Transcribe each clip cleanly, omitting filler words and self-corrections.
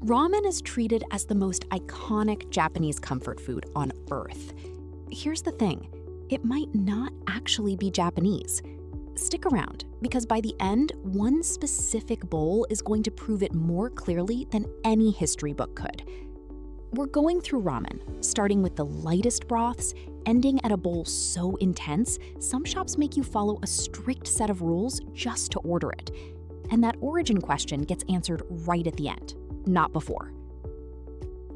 Ramen is treated as the most iconic Japanese comfort food on Earth. Here's the thing, it might not actually be Japanese. Stick around, because by the end, one specific bowl is going to prove it more clearly than any history book could. We're going through ramen, starting with the lightest broths, ending at a bowl so intense, some shops make you follow a strict set of rules just to order it. And that origin question gets answered right at the end, not before.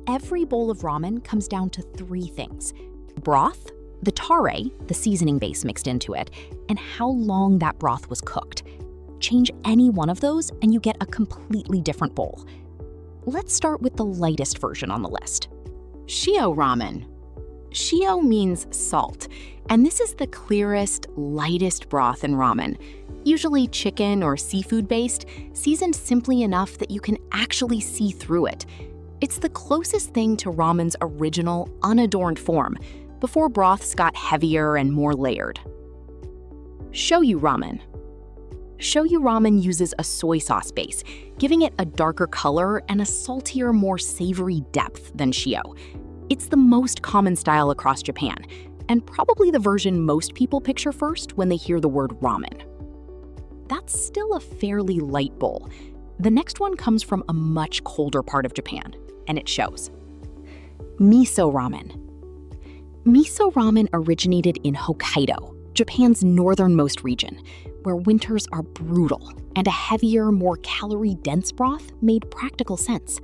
Every bowl of ramen comes down to three things: broth, the tare, the seasoning base mixed into it, and how long that broth was cooked. Change any one of those and you get a completely different bowl. Let's start with the lightest version on the list. Shio Ramen. Shio means salt, and this is the clearest, lightest broth in ramen. Usually chicken or seafood based, seasoned simply enough that you can actually see through it. It's the closest thing to ramen's original, unadorned form, before broths got heavier and more layered. Shoyu Ramen. Shoyu Ramen uses a soy sauce base, giving it a darker color and a saltier, more savory depth than Shio. It's the most common style across Japan, and probably the version most people picture first when they hear the word ramen. That's still a fairly light bowl. The next one comes from a much colder part of Japan, and it shows. Miso Ramen. Miso Ramen originated in Hokkaido, Japan's northernmost region, where winters are brutal, and a heavier, more calorie-dense broth made practical sense.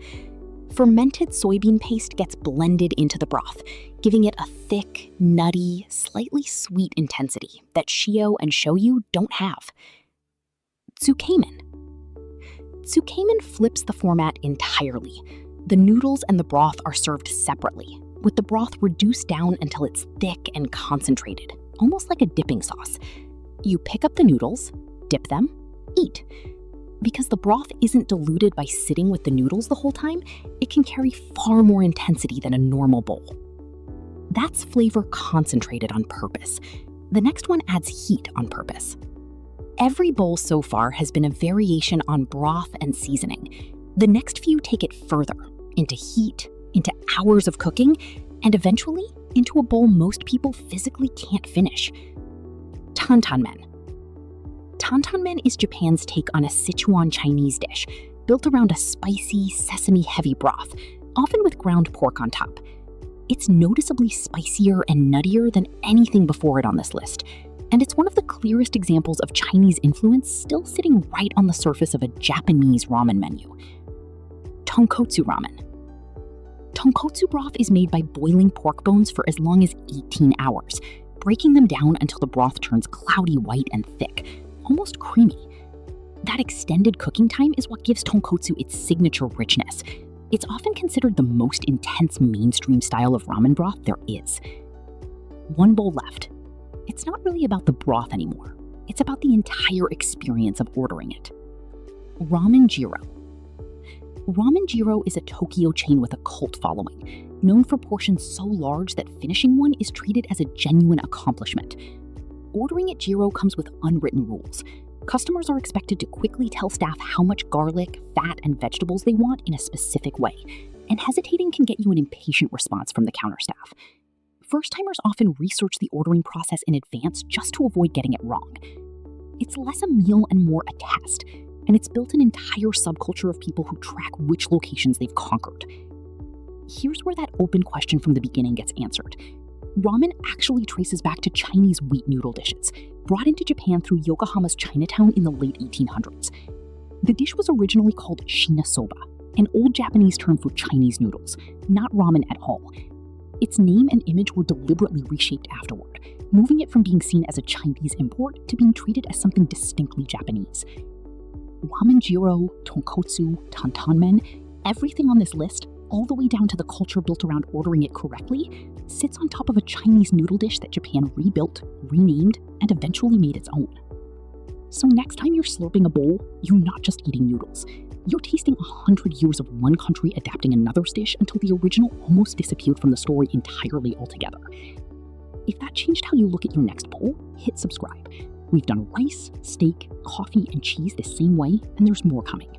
Fermented soybean paste gets blended into the broth, giving it a thick, nutty, slightly sweet intensity that Shio and Shoyu don't have. Tsukemen. Tsukemen flips the format entirely. The noodles and the broth are served separately, with the broth reduced down until it's thick and concentrated, almost like a dipping sauce. You pick up the noodles, dip them, eat. Because the broth isn't diluted by sitting with the noodles the whole time, it can carry far more intensity than a normal bowl. That's flavor concentrated on purpose. The next one adds heat on purpose. Every bowl so far has been a variation on broth and seasoning. The next few take it further, into heat, into hours of cooking, and eventually into a bowl most people physically can't finish. Tantanmen. Tantanmen is Japan's take on a Sichuan Chinese dish, built around a spicy, sesame-heavy broth, often with ground pork on top. It's noticeably spicier and nuttier than anything before it on this list, and it's one of the clearest examples of Chinese influence still sitting right on the surface of a Japanese ramen menu. Tonkotsu Ramen. Tonkotsu broth is made by boiling pork bones for as long as 18 hours, breaking them down until the broth turns cloudy white and thick, almost creamy. That extended cooking time is what gives tonkotsu its signature richness. It's often considered the most intense mainstream style of ramen broth there is. One bowl left. It's not really about the broth anymore. It's about the entire experience of ordering it. Ramen Jiro. Ramen Jiro is a Tokyo chain with a cult following, known for portions so large that finishing one is treated as a genuine accomplishment. Ordering at Jiro comes with unwritten rules. Customers are expected to quickly tell staff how much garlic, fat, and vegetables they want in a specific way, and hesitating can get you an impatient response from the counter staff. First-timers often research the ordering process in advance just to avoid getting it wrong. It's less a meal and more a test, and it's built an entire subculture of people who track which locations they've conquered. Here's where that open question from the beginning gets answered. Ramen actually traces back to Chinese wheat noodle dishes, brought into Japan through Yokohama's Chinatown in the late 1800s. The dish was originally called shina soba, an old Japanese term for Chinese noodles, not ramen at all. Its name and image were deliberately reshaped afterward, moving it from being seen as a Chinese import to being treated as something distinctly Japanese. Ramen Jiro, tonkotsu, tantanmen, everything on this list, all the way down to the culture built around ordering it correctly, sits on top of a Chinese noodle dish that Japan rebuilt, renamed, and eventually made its own. So next time you're slurping a bowl, you're not just eating noodles. You're tasting 100 years of one country adapting another's dish until the original almost disappeared from the story entirely altogether. If that changed how you look at your next bowl, hit subscribe. We've done rice, steak, coffee, and cheese the same way, and there's more coming.